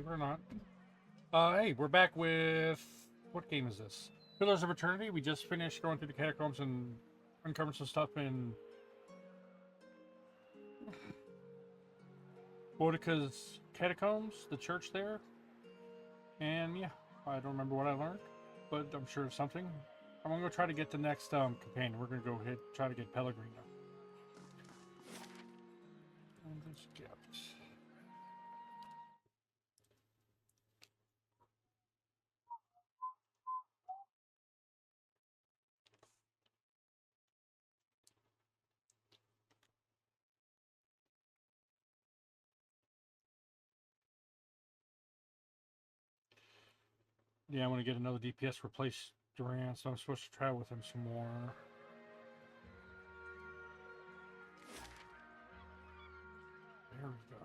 believe it or not. Hey, we're back with... What game is this? Pillars of Eternity. We just finished going through the catacombs and uncovering some stuff in Boudica's catacombs, the church there. And yeah, I don't remember what I learned, but I'm sure it's something. I'm gonna go try to get the next companion. We're gonna go ahead try to get Pellegrino. And this gift. Yeah, I want to get another DPS to replace Duran, so I'm supposed to travel with him some more. There we go.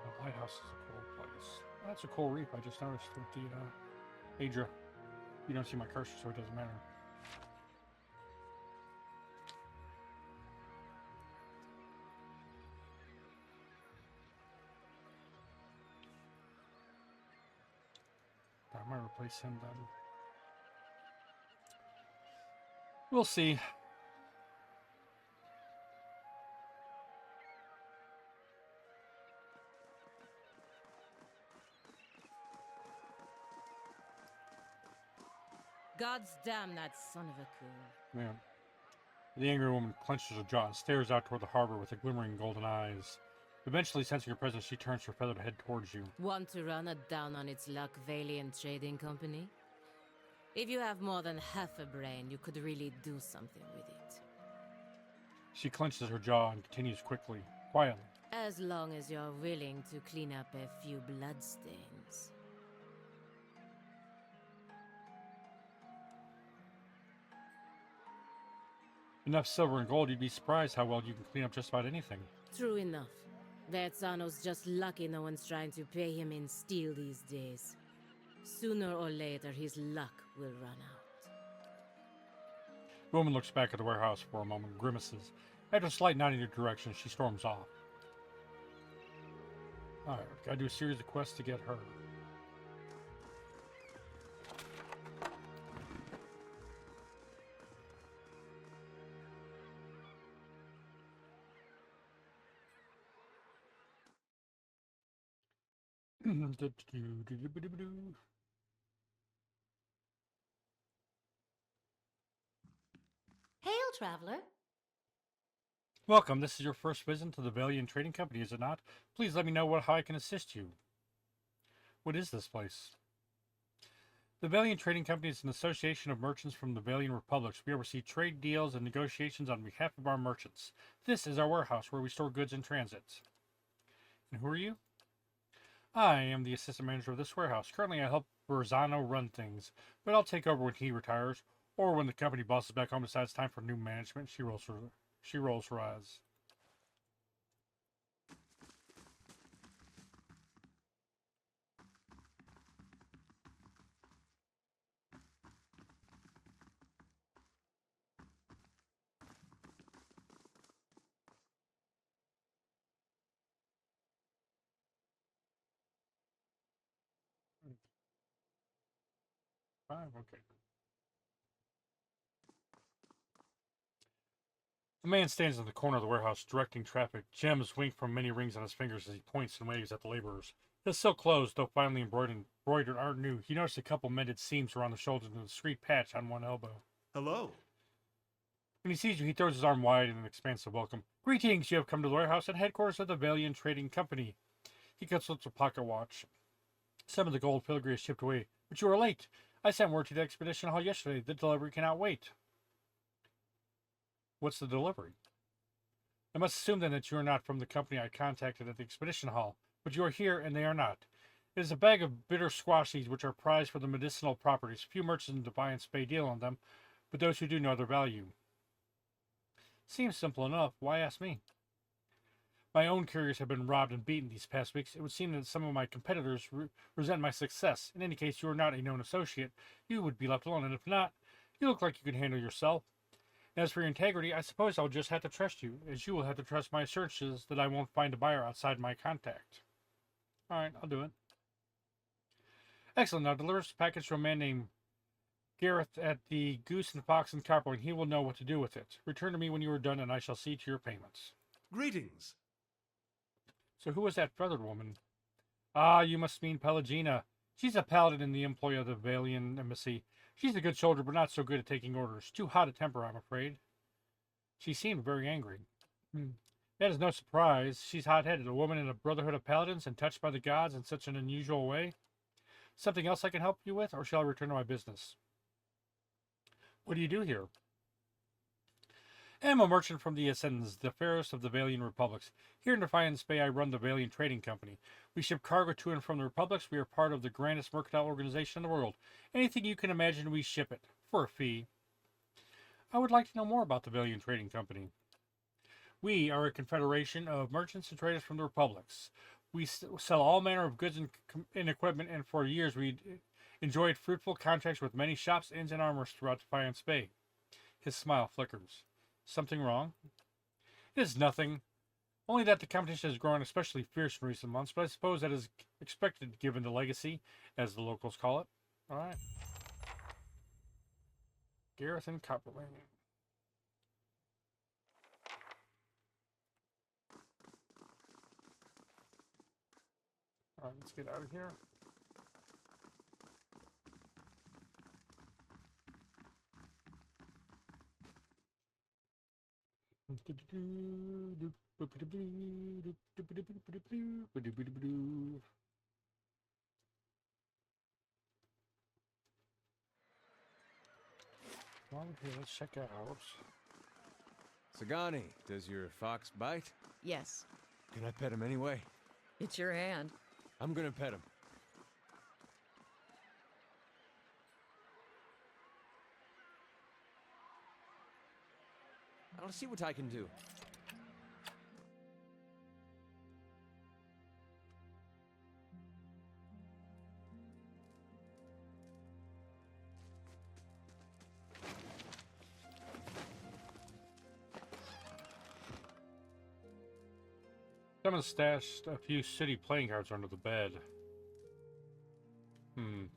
The lighthouse is a cool place. That's a cool reef I just noticed with the Adra. You don't see my cursor, so it doesn't matter. I might replace him then. We'll see. God's damn that son of a cool. Yeah. The angry woman clenches her jaw and stares out toward the harbor with her glimmering golden eyes. Eventually, sensing your presence, she turns her feathered head towards you. Want to run it down on its luck, Valiant Trading Company? If you have more than half a brain, you could really do something with it. She clenches her jaw and continues quickly, quietly. As long as you're willing to clean up a few bloodstains. Enough silver and gold, you'd be surprised how well you can clean up just about anything. True enough. Vertzano's just lucky no one's trying to pay him in steel these days. Sooner or later, his luck will run out. The woman looks back at the warehouse for a moment, grimaces. After a slight nod in your direction, she storms off. Alright, gotta do a series of quests to get her. Hail, traveler. Welcome, this is your first visit to the Valiant Trading Company, is it not? Please let me know how I can assist you. What is this place? The Valiant Trading Company is an association of merchants from the Valiant Republics. We oversee trade deals and negotiations on behalf of our merchants. This is our warehouse where we store goods in transit. And who are you? I am the assistant manager of this warehouse. Currently, I help Verzano run things, but I'll take over when he retires, or when the company boss is back home and decides it's time for new management. She rolls her eyes. Five, okay. A man stands in the corner of the warehouse, directing traffic. Gems wink from many rings on his fingers as he points and waves at the laborers. His silk clothes, though finely embroidered, aren't new. He noticed a couple mended seams around the shoulders and a discreet patch on one elbow. Hello. When he sees you, he throws his arm wide in an expansive welcome. Greetings, you have come to the warehouse and headquarters of the Valiant Trading Company. He consults a pocket watch. Some of the gold filigree is shipped away, but you are late. I sent word to the expedition hall yesterday. The delivery cannot wait. What's the delivery? I must assume then that you are not from the company I contacted at the expedition hall, but you are here and they are not. It is a bag of bitter squash seeds which are prized for their medicinal properties. Few merchants in Defiance Bay deal on them, but those who do know their value. Seems simple enough. Why ask me? My own couriers have been robbed and beaten these past weeks. It would seem that some of my competitors resent my success. In any case, you are not a known associate. You would be left alone, and if not, you look like you can handle yourself. As for your integrity, I suppose I'll just have to trust you, as you will have to trust my assurances that I won't find a buyer outside my contact. Alright, I'll do it. Excellent. Now deliver this package to a man named Gareth at the Goose and Fox and Copper, and he will know what to do with it. Return to me when you are done, and I shall see to your payments. Greetings. So who was that feathered woman? Ah, you must mean Pelagina. She's a paladin in the employ of the Valian embassy. She's a good soldier, but not so good at taking orders. Too hot a temper, I'm afraid. She seemed very angry. That is no surprise. She's hot-headed, a woman in a brotherhood of paladins and touched by the gods in such an unusual way. Something else I can help you with, or shall I return to my business? What do you do here? I am a merchant from the Ascendants, the fairest of the Valian republics. Here in Defiance Bay, I run the Valian Trading Company. We ship cargo to and from the republics. We are part of the grandest mercantile organization in the world. Anything you can imagine, we ship it, for a fee. I would like to know more about the Valian Trading Company. We are a confederation of merchants and traders from the republics. We sell all manner of goods and equipment, and for years we enjoyed fruitful contracts with many shops, inns, and armors throughout Defiance Bay. His smile flickers. Something wrong? It is nothing. Only that the competition has grown especially fierce in recent months, but I suppose that is expected given the legacy, as the locals call it. Alright. Gareth and Copperlane. Alright, let's get out of here. Well, okay, let's check out. Sagani, does your fox bite? Yes, Can I pet him anyway? it's your hand. I'm gonna pet him. I'll see what I can do. Someone stashed a few city playing cards under the bed. I'm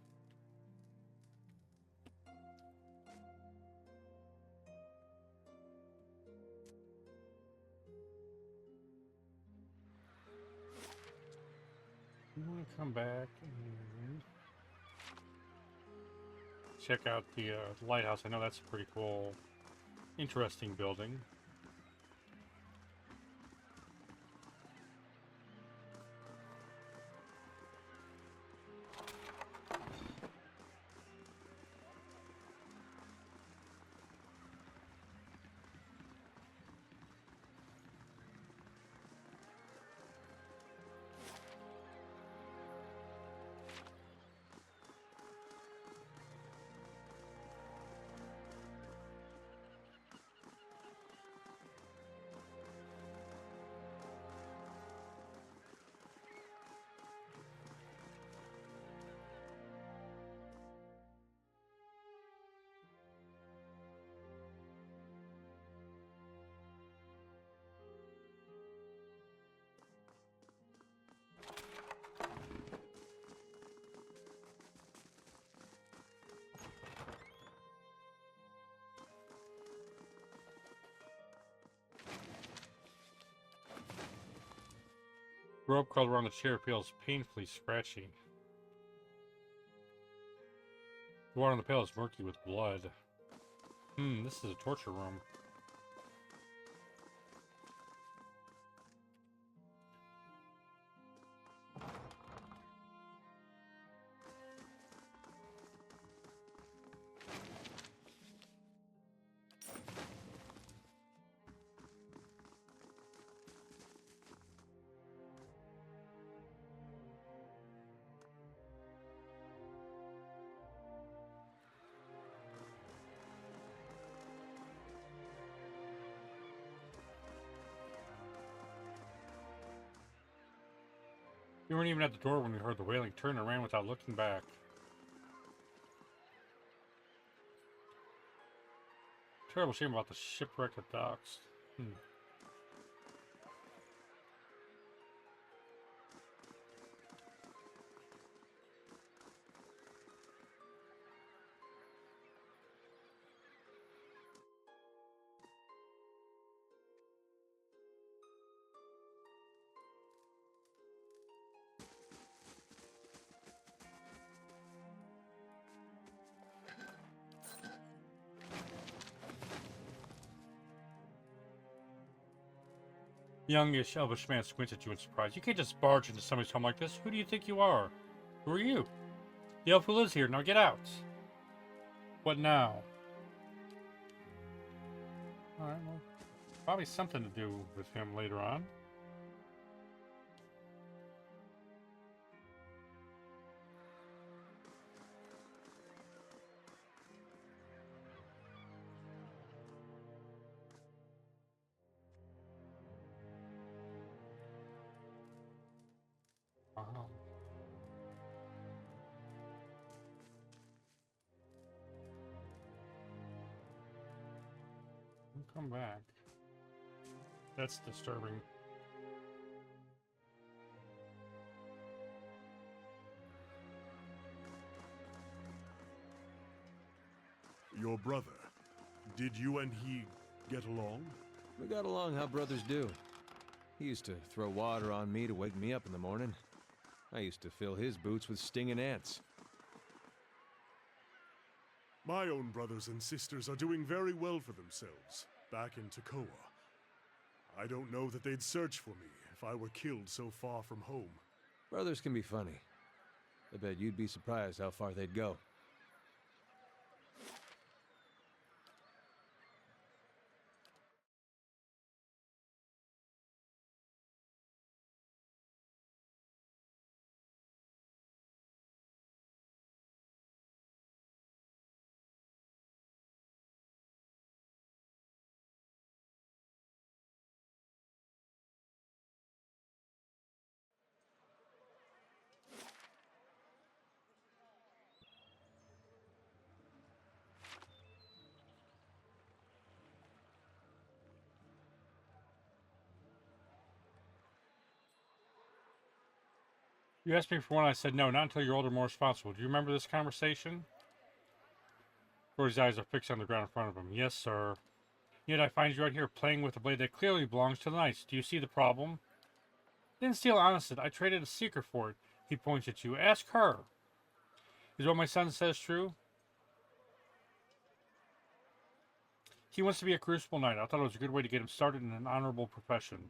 gonna come back and check out the lighthouse. I know that's a pretty cool, interesting building. The rope curled around the chair feels painfully scratchy. The water on the pail is murky with blood. This is a torture room. We weren't even at the door when we heard the wailing, turned and ran without looking back. Terrible shame about the shipwreck at docks. Youngish, elvish man squints at you in surprise. You can't just barge into somebody's home like this. Who do you think you are? Who are you? The elf who lives here. Now get out. What now? Alright, well, probably something to do with him later on. Wow. Come back. That's disturbing. Your brother. Did you and he get along? We got along how brothers do. He used to throw water on me to wake me up in the morning. I used to fill his boots with stinging ants. My own brothers and sisters are doing very well for themselves, back in Takoa. I don't know that they'd search for me if I were killed so far from home. Brothers can be funny. I bet you'd be surprised how far they'd go. You asked me for one, I said no, not until you're older, more responsible. Do you remember this conversation? Rory's eyes are fixed on the ground in front of him. Yes, sir. Yet I find you right here playing with a blade that clearly belongs to the knights. Do you see the problem? Didn't steal honest. I traded a secret for it. He points at you. Ask her. Is what my son says true? He wants to be a crucible knight. I thought it was a good way to get him started in an honorable profession.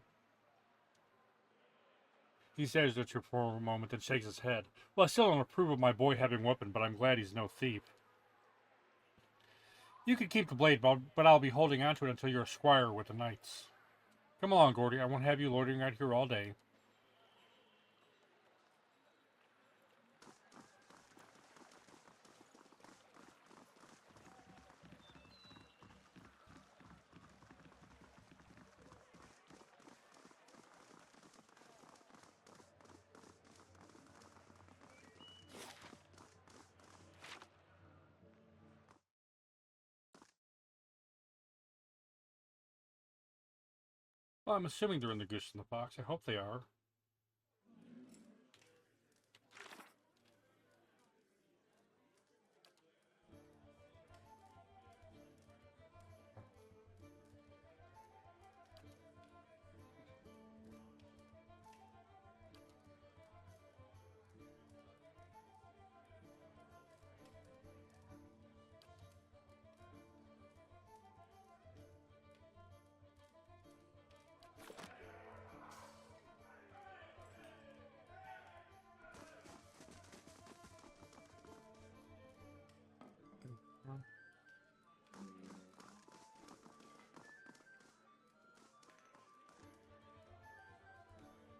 He stares at you for a moment, then shakes his head. Well, I still don't approve of my boy having a weapon, but I'm glad he's no thief. You can keep the blade, but I'll be holding onto it until you're a squire with the knights. Come along, Gordy. I won't have you loitering out here all day. Well, I'm assuming they're in the Goose and the Fox. I hope they are.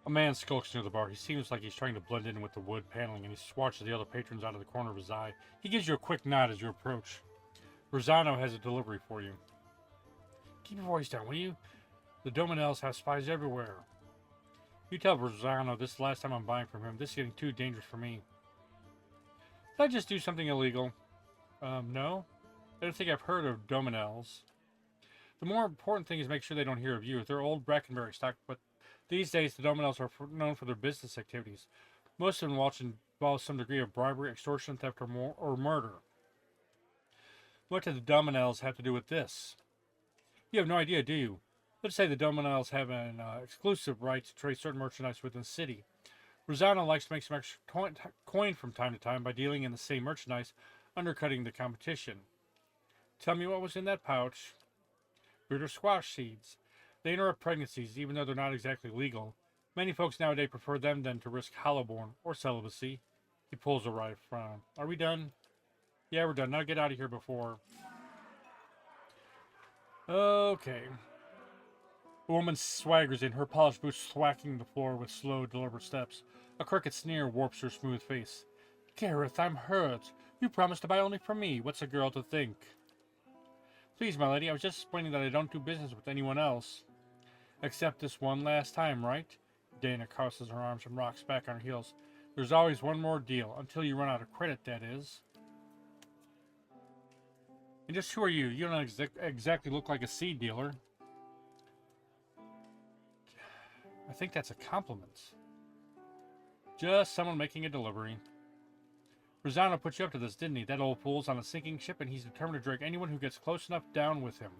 A man skulks near the bar. He seems like he's trying to blend in with the wood paneling, and he swatches the other patrons out of the corner of his eye. He gives you a quick nod as you approach. Rosano has a delivery for you. Keep your voice down, will you? The Dominels have spies everywhere. You tell Rosano this is the last time I'm buying from him. This is getting too dangerous for me. Did I just do something illegal? No. I don't think I've heard of Dominels. The more important thing is make sure they don't hear of you. They're old Brackenberry stock, but these days the Dominels are known for their business activities. Most of them involve some degree of bribery, extortion, theft, or murder. What do the Dominels have to do with this? You have no idea, do you? Let's say the Dominels have an exclusive right to trade certain merchandise within the city. Rosano likes to make some extra coin from time to time by dealing in the same merchandise, undercutting the competition. Tell me what was in that pouch. Bitter squash seeds. They interrupt pregnancies, even though they're not exactly legal. Many folks nowadays prefer them than to risk hollowborn or celibacy. He pulls a wry frown. Are we done? Yeah, we're done. Now get out of here before... Okay. A woman swaggers in, her polished boots thwacking the floor with slow, deliberate steps. A crooked sneer warps her smooth face. Gareth, I'm hurt. You promised to buy only from me. What's a girl to think? Please, my lady, I was just explaining that I don't do business with anyone else. Except this one last time, right? Dana crosses her arms and rocks back on her heels. There's always one more deal, until you run out of credit, that is. And just who are you? You don't exactly look like a seed dealer. I think that's a compliment. Just someone making a delivery. Rosano put you up to this, didn't he? That old fool's on a sinking ship, and he's determined to drag anyone who gets close enough down with him.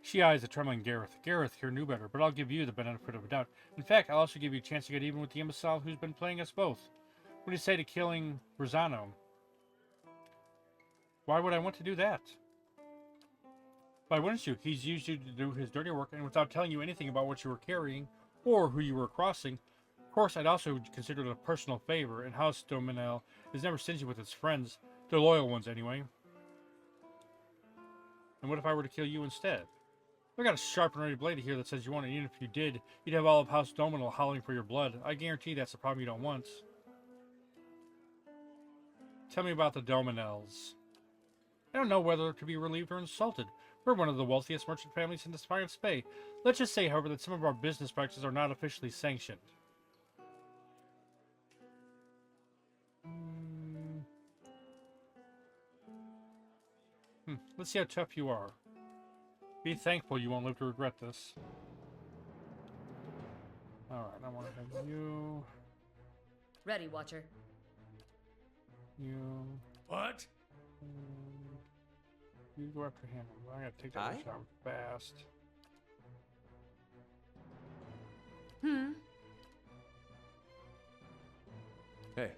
She eyes the trembling Gareth. Gareth here knew better, but I'll give you the benefit of a doubt. In fact, I'll also give you a chance to get even with the imbecile who's been playing us both. What do you say to killing Rosano? Why would I want to do that? Why wouldn't you? He's used you to do his dirty work, and without telling you anything about what you were carrying, or who you were crossing. Of course, I'd also consider it a personal favor, and House Dominel is never stingy with its friends. They're loyal ones, anyway. And what if I were to kill you instead? I got a sharp and ready blade here that says you want it, and even if you did, you'd have all of House Dominel howling for your blood. I guarantee that's a problem you don't want. Tell me about the Dominels. I don't know whether to be relieved or insulted. We're one of the wealthiest merchant families in Defiance Bay. Let's just say, however, that some of our business practices are not officially sanctioned. Let's see how tough you are. Be thankful you won't live to regret this. Alright, I want to have you... Ready, Watcher. You... What? You go after him. I gotta take that Aye? shot fast. Hey,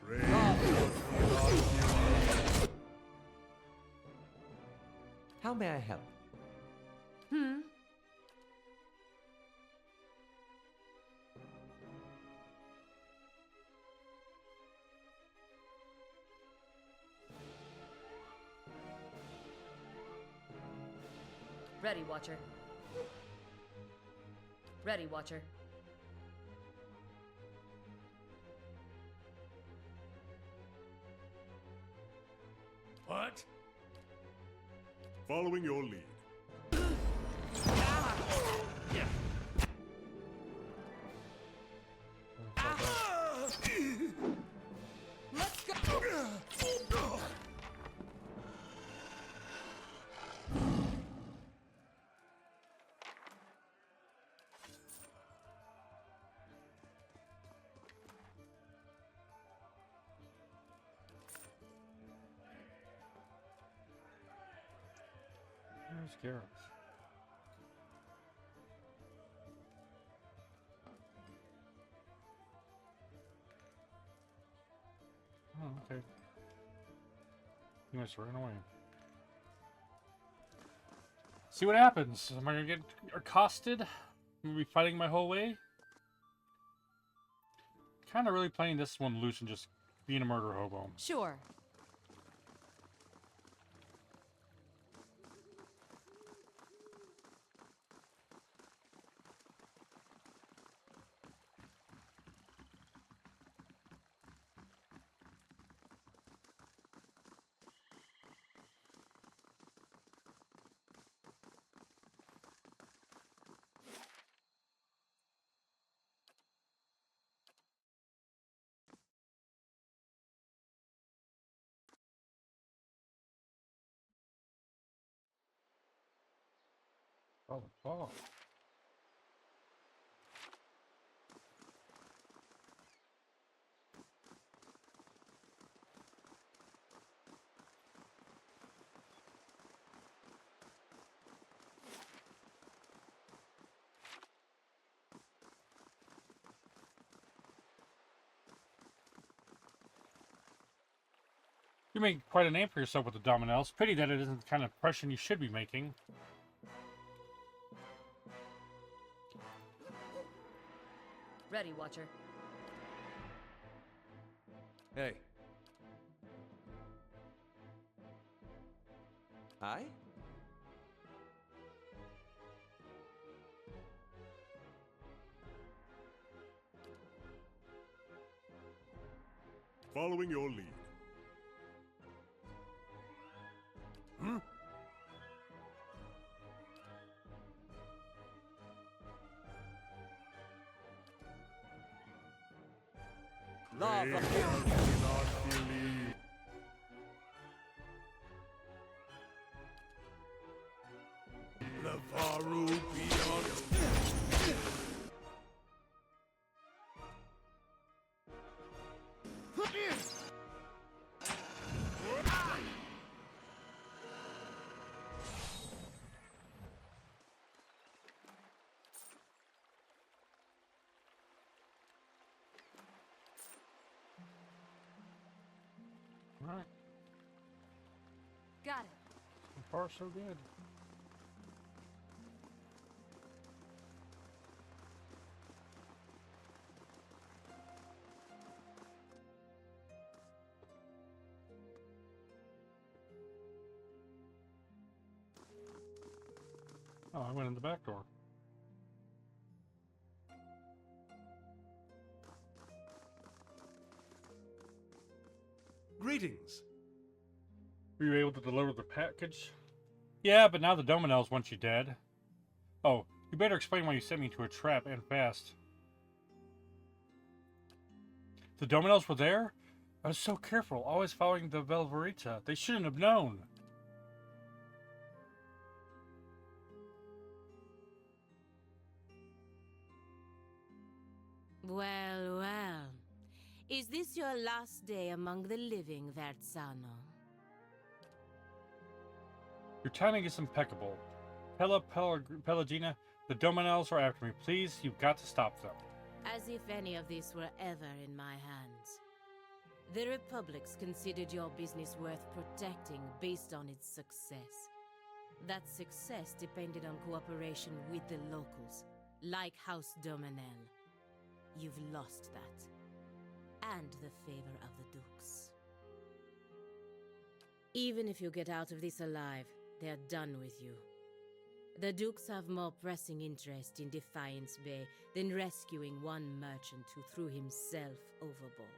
Pray. how may I help? Ready, Watcher. Ready, Watcher. What? Following your lead. Let's go! Where's Gareth? Oh, okay. He must run away. See what happens. Am I gonna get accosted? I'm gonna be fighting my whole way? Kinda really playing this one loose and just being a murder hobo. Sure. Oh, oh. You make quite a name for yourself with the Dominoes. Pity that it isn't the kind of impression you should be making. Ready, Watcher. Hey. Hi? Following your lead. Hmm? Lava. They cannot believe. Lavaru beyond. Alright, Got it. so far so good. Oh, I went in the back door. Greetings. Were you able to deliver the package? Yeah, but now the Dominoes want you dead. Oh, you better explain why you sent me into a trap, and fast. The Dominoes were there? I was so careful, always following the Velverita. They shouldn't have known. Well, well. Is this your last day among the living, Verzano? Your timing is impeccable. Pelagina, the Dominoes are after me. Please, you've got to stop them. As if any of this were ever in my hands. The Republics considered your business worth protecting based on its success. That success depended on cooperation with the locals, like House Dominel. You've lost that. And the favor of the Dukes. Even if you get out of this alive, they're done with you. The Dukes have more pressing interest in Defiance Bay than rescuing one merchant who threw himself overboard.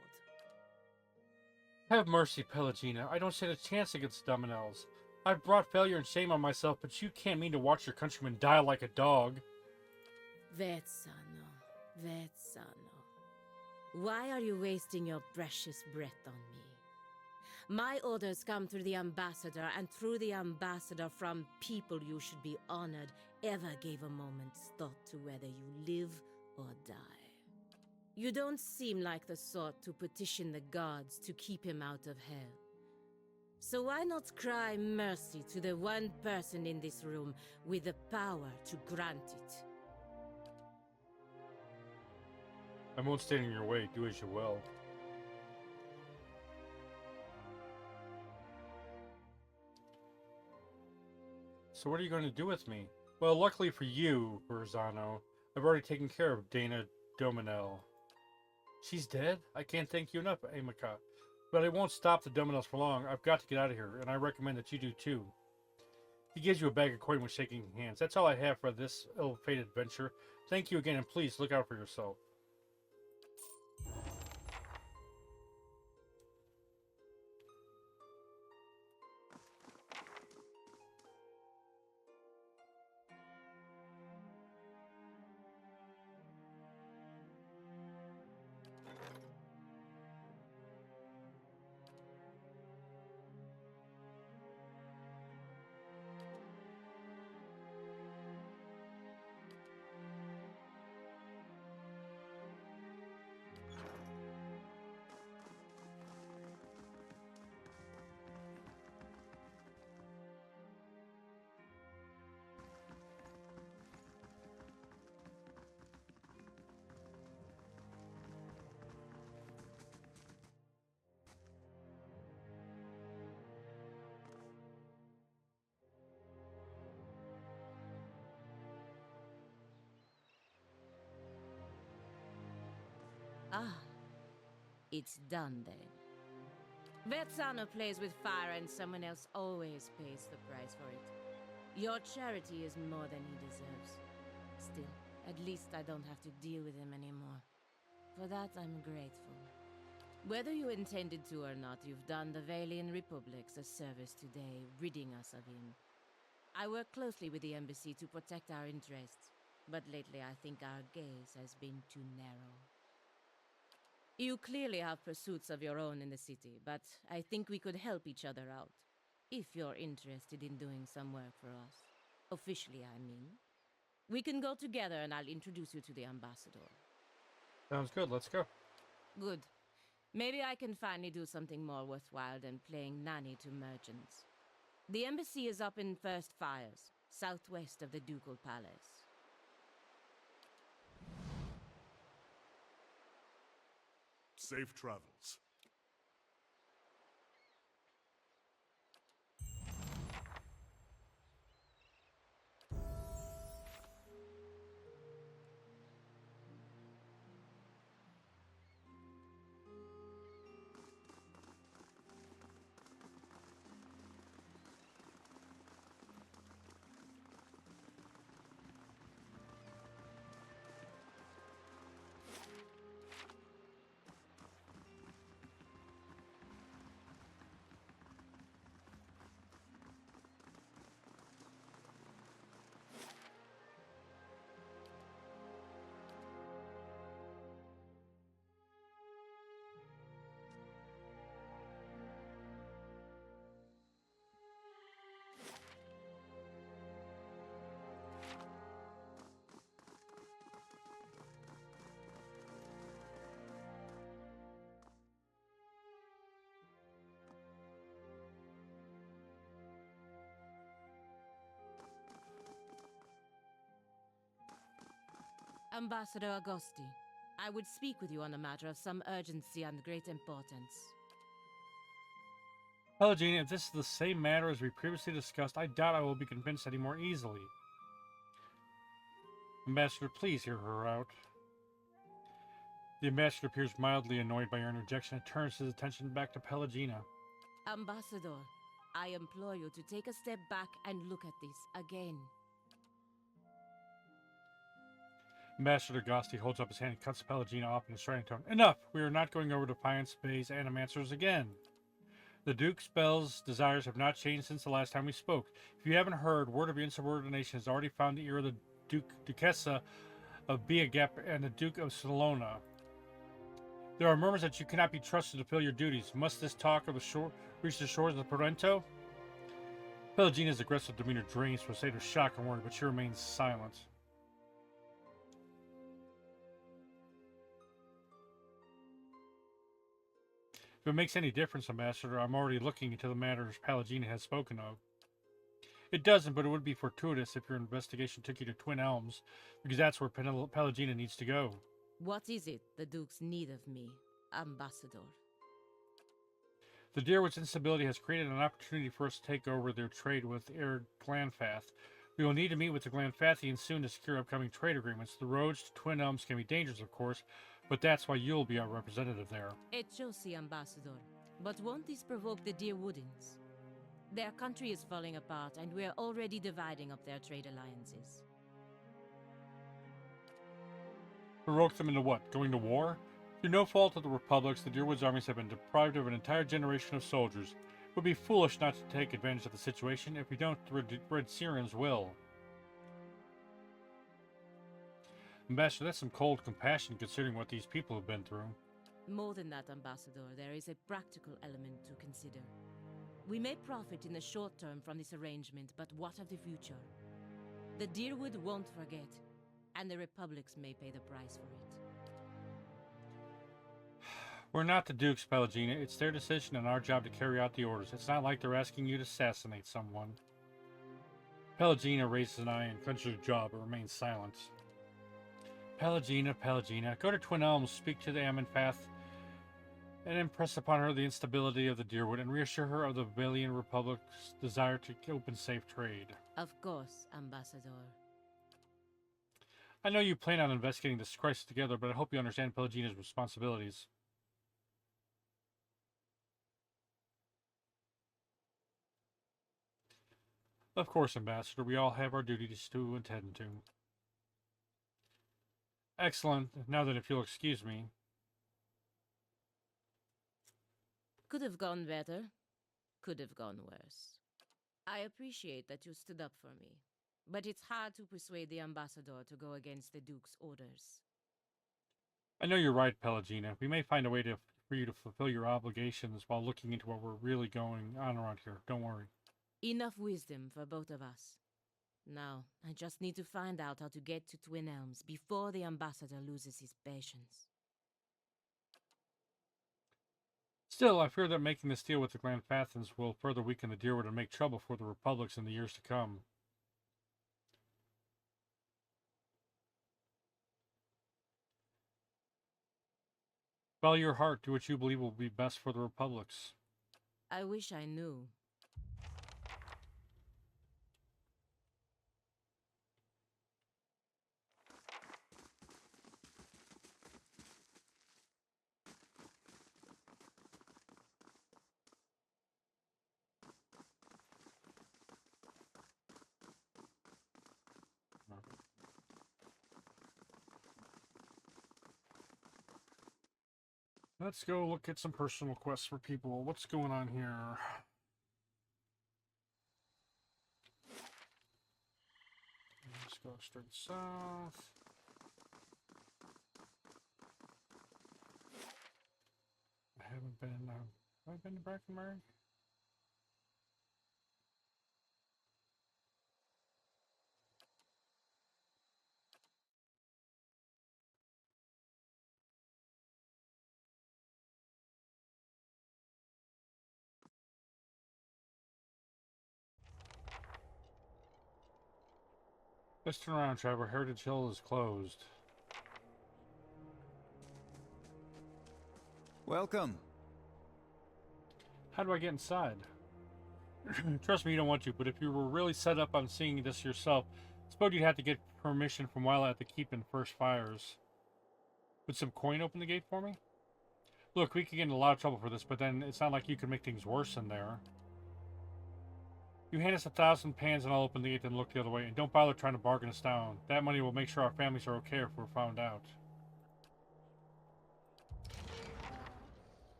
Have mercy, Pelagina. I don't stand a chance against the Dominoes. I've brought failure and shame on myself, but you can't mean to watch your countrymen die like a dog. Verzano, Verzano. Why are you wasting your precious breath on me? My orders come through the ambassador, and through the ambassador from people you should be honored ever gave a moment's thought to whether you live or die. You don't seem like the sort to petition the gods to keep him out of hell. So why not cry mercy to the one person in this room with the power to grant it? I won't stand in your way. Do as you will. So what are you going to do with me? Well, luckily for you, Verzano, I've already taken care of Dana Dominel. She's dead? I can't thank you enough, Amica. But it won't stop the Dominos for long. I've got to get out of here, and I recommend that you do too. He gives you a bag of coin when shaking hands. That's all I have for this ill-fated venture. Thank you again, and please look out for yourself. Ah, it's done then. Vetsano plays with fire and someone else always pays the price for it. Your charity is more than he deserves. Still, at least I don't have to deal with him anymore. For that, I'm grateful. Whether you intended to or not, you've done the Valian Republics a service today, ridding us of him. I work closely with the embassy to protect our interests, but lately I think our gaze has been too narrow. You clearly have pursuits of your own in the city, but I think we could help each other out. If you're interested in doing some work for us. Officially, I mean. We can go together and I'll introduce you to the ambassador. Sounds good. Let's go. Good. Maybe I can finally do something more worthwhile than playing nanny to merchants. The embassy is up in First Fires, southwest of the Ducal Palace. Safe travels. Ambassador Agosti, I would speak with you on a matter of some urgency and great importance. Pelagina, if this is the same matter as we previously discussed, I doubt I will be convinced any more easily. Ambassador, please hear her out. The ambassador appears mildly annoyed by your interjection and turns his attention back to Pelagina. Ambassador, I implore you to take a step back and look at this again. Ambassador Gosti holds up his hand and cuts Pelagina off in a striding tone. Enough! We are not going over Defiance Bay's animancers again. The Duke's spells, desires have not changed since the last time we spoke. If you haven't heard, word of insubordination has already found the ear of the Duchessa of Biagep and the Duke of Salona. There are murmurs that you cannot be trusted to fill your duties. Must this talk of the shore reach the shores of the Porento? Pelagina's aggressive demeanor drains from a state of shock and worry, but she remains silent. If it makes any difference, Ambassador, I'm already looking into the matters Pelagina has spoken of. It doesn't, but it would be fortuitous if your investigation took you to Twin Elms, because that's where Pelagina needs to go. What is it the Duke's need of me, Ambassador? The Deerwood's instability has created an opportunity for us to take over their trade with Air Glanfath. We will need to meet with the Glanfathians soon to secure upcoming trade agreements. The roads to Twin Elms can be dangerous, of course, but that's why you'll be our representative there. Echosi, Ambassador. But won't this provoke the Deerwoodins? Their country is falling apart, and we're already dividing up their trade alliances. Provoke them into what? Going to war? Through no fault of the Republics, the Deerwood's armies have been deprived of an entire generation of soldiers. It would be foolish not to take advantage of the situation. If we don't, the Red Syrians will. Ambassador, that's some cold compassion considering what these people have been through. More than that, Ambassador, there is a practical element to consider. We may profit in the short term from this arrangement, but what of the future? The Deerwood won't forget, and the Republics may pay the price for it. We're not the Dukes, Pelagina. It's their decision and our job to carry out the orders. It's not like they're asking you to assassinate someone. Pelagina raises an eye and clenches her jaw, but remains silent. Pelagina, go to Twin Elms, speak to the Amenfath, and impress upon her the instability of the Deerwood, and reassure her of the Valian Republic's desire to open safe trade. Of course, Ambassador. I know you plan on investigating this crisis together, but I hope you understand Pelagina's responsibilities. Of course, Ambassador, we all have our duties to attend to. Excellent. Now then, if you'll excuse me. Could have gone better. Could have gone worse. I appreciate that you stood up for me, but it's hard to persuade the ambassador to go against the Duke's orders. I know you're right, Pelagina. We may find a way for you to fulfill your obligations while looking into what we're really going on around here. Don't worry. Enough wisdom for both of us. Now, I just need to find out how to get to Twin Elms before the ambassador loses his patience. Still, I fear that making this deal with the Grand Fathans will further weaken the Deerwood and make trouble for the Republics in the years to come. Follow your heart. Do what you believe will be best for the Republics. I wish I knew. Let's go look at some personal quests for people. What's going on here? Let's go straight south. I haven't been. Have I been to Brackenberg? Let's turn around, Trevor. Heritage Hill is closed. Welcome. How do I get inside? Trust me, you don't want to, but if you were really set up on seeing this yourself, I suppose you'd have to get permission from Wyla at the keep in First Fires. Would some coin open the gate for me? Look, we could get in a lot of trouble for this, but then it's not like you could make things worse in there. You hand us 1,000 pans and I'll open the gate and look the other way, and don't bother trying to bargain us down. That money will make sure our families are okay if we're found out.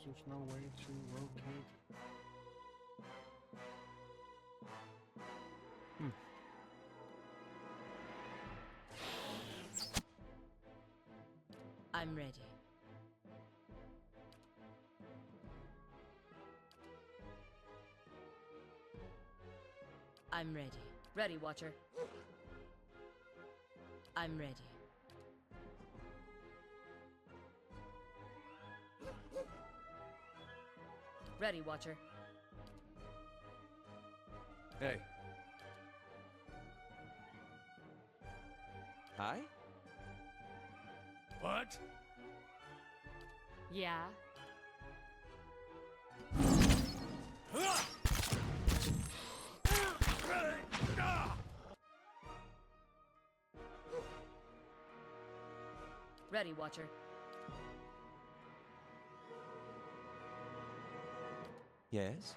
There's no way to rotate. I'm ready. I'm ready. Ready, Watcher. I'm ready. Ready, Watcher. Hey. Hi? What? Yeah? Ready, Watcher. Yes?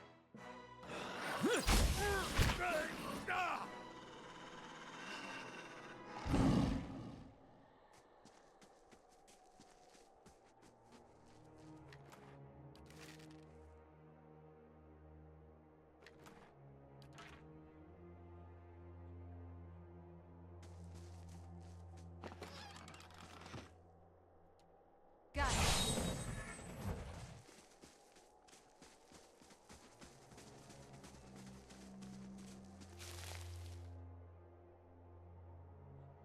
Got it.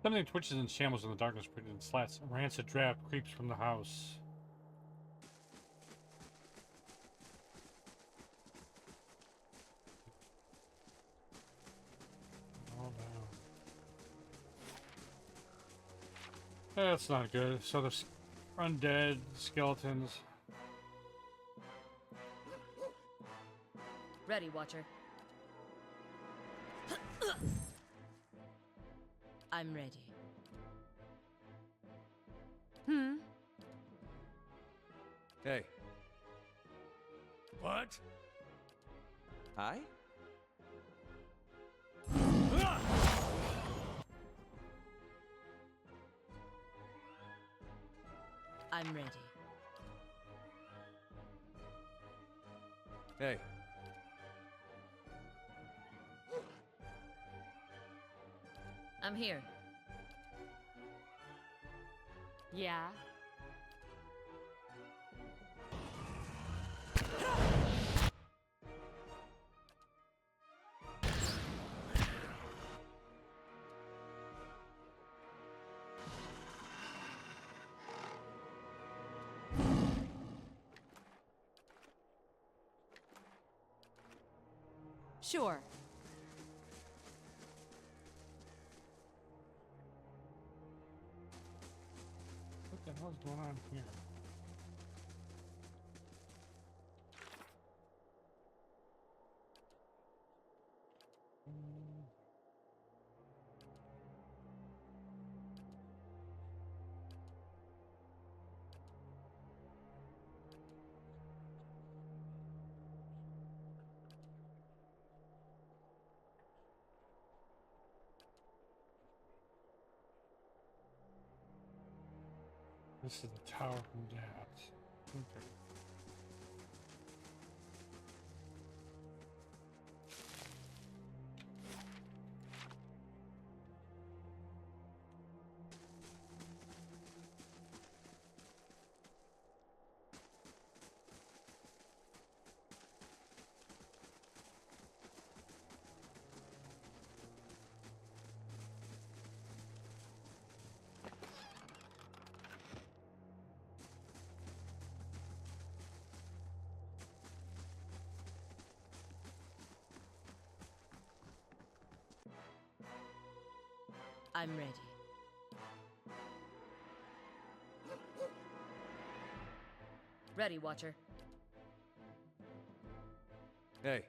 Something twitches and shambles in the darkness, and slats. A rancid draft creeps from the house. All down. That's not good. So there's Undead, skeletons. Ready, Watcher. I'm ready. Hey. What? Hi? I'm ready. Hey. I'm here. Yeah? Sure. What the hell's going on here? This is the tower from Dad's. Okay. I'm ready. Ready, Watcher. Hey.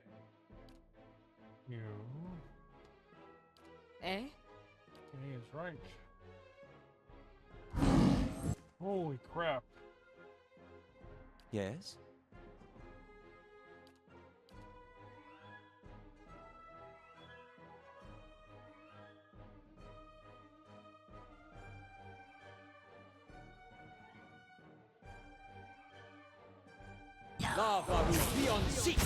You. Eh? He is right. Holy crap. Yes? Lava will be on sea!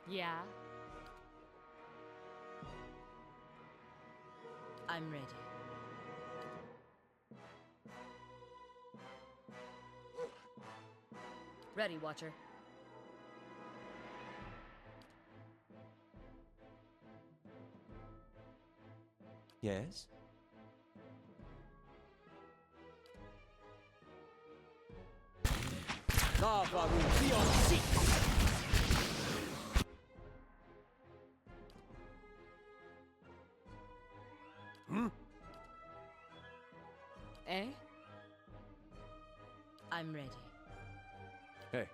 Yeah? I'm ready. Ready, Watcher. Yes? Lava will be on sea! Eh? I'm ready. Hey.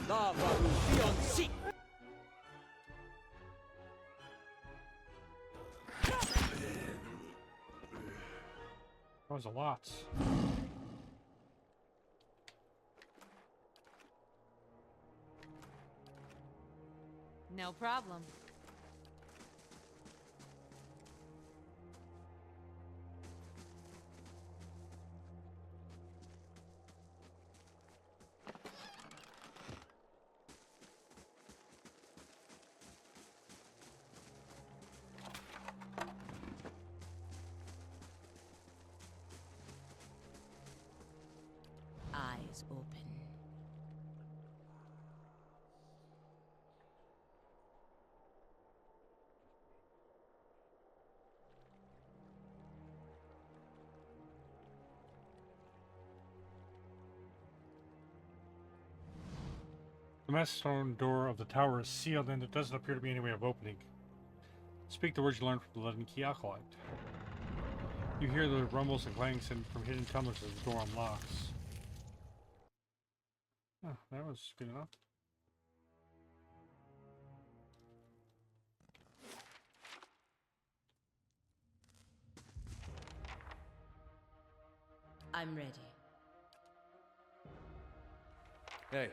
Lava will be on sea! That was a lot. No problem. Eyes open. The massive stone door of the tower is sealed, and there doesn't appear to be any way of opening. Speak the words you learned from the Leaden Key Acolyte. You hear the rumbles and clangs from hidden tumblers as the door unlocks. Oh, that was good enough. I'm ready. Hey.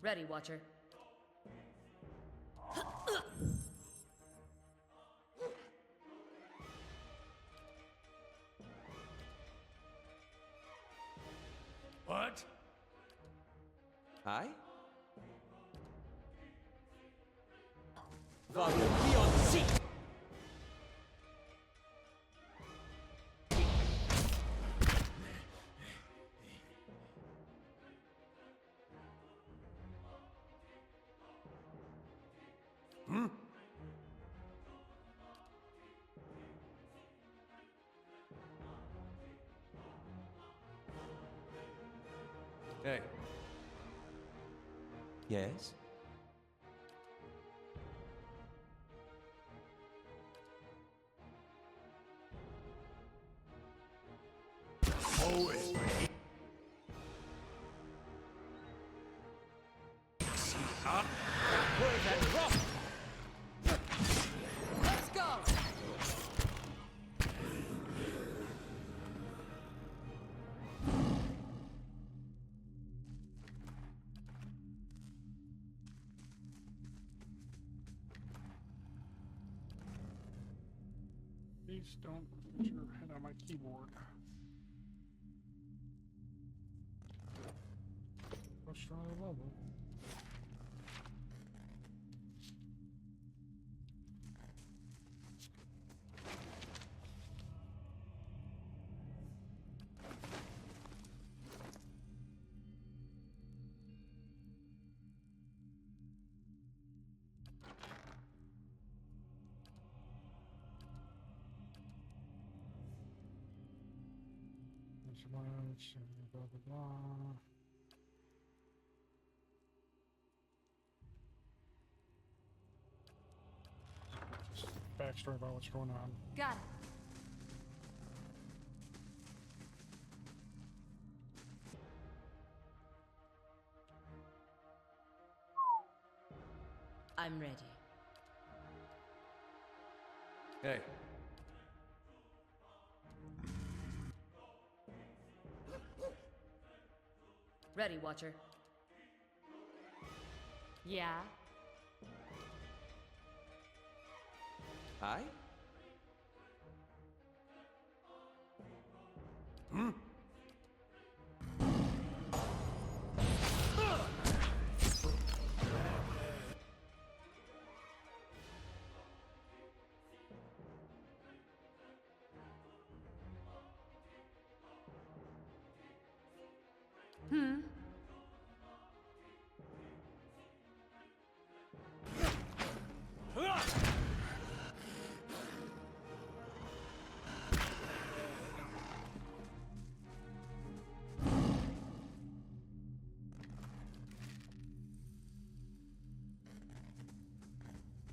Ready, Watcher. What? Hi? Hey. Yes? Always. Let's go! Please don't put your head on my keyboard. Push another level. Blah blah blah. Just backstory about what's going on. Got it. I'm ready. Hey. Ready, Watcher. Yeah. Hi?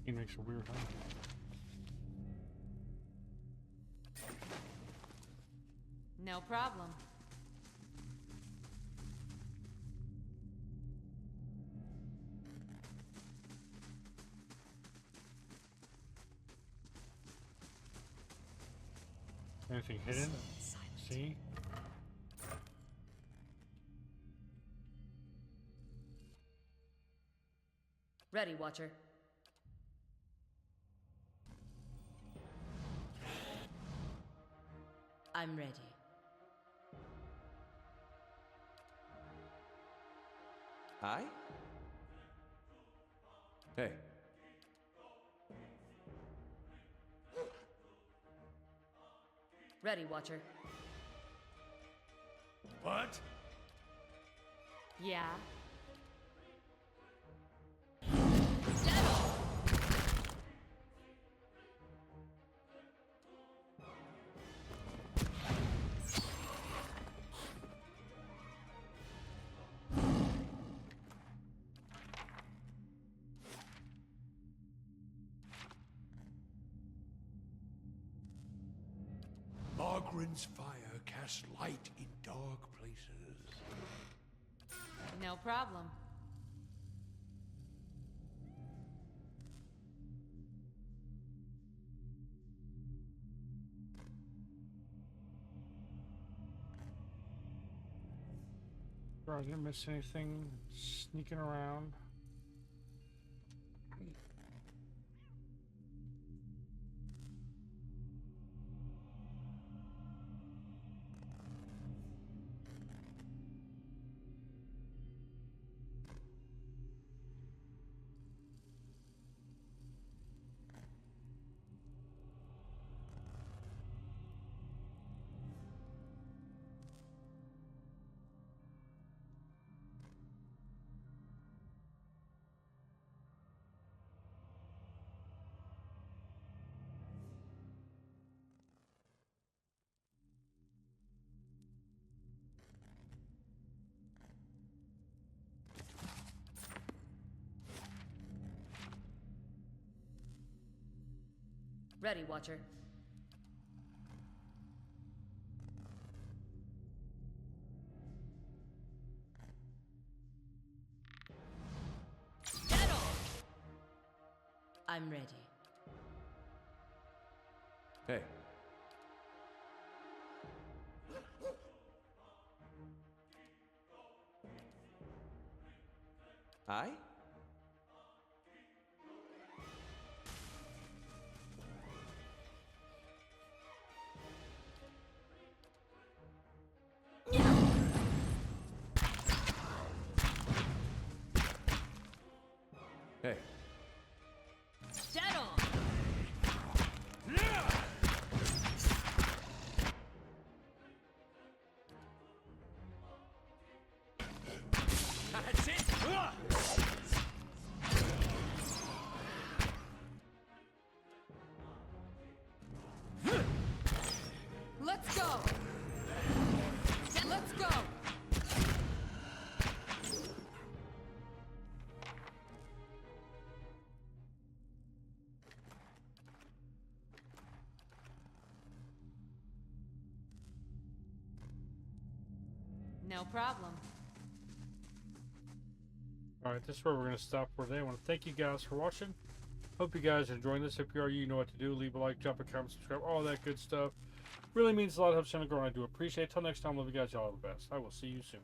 He makes a weird sound. No problem. Anything hidden? See? Ready, Watcher. I'm ready. Hi? Hey. Ready, Watcher. What? Yeah. Ogren's fire casts light in dark places. No problem. I didn't miss anything sneaking around. Ready, Watcher. I'm ready. Hey. Aye? Hey. Dead on! That's it! Let's go! Let's go! No problem. Alright, this is where we're going to stop for today. I want to thank you guys for watching. Hope you guys are enjoying this. If you are, you know what to do. Leave a like, drop a comment, subscribe, all that good stuff. Really means a lot. Helps channel grow, and I do appreciate it. Till next time, love you guys. Y'all are the best. I will see you soon.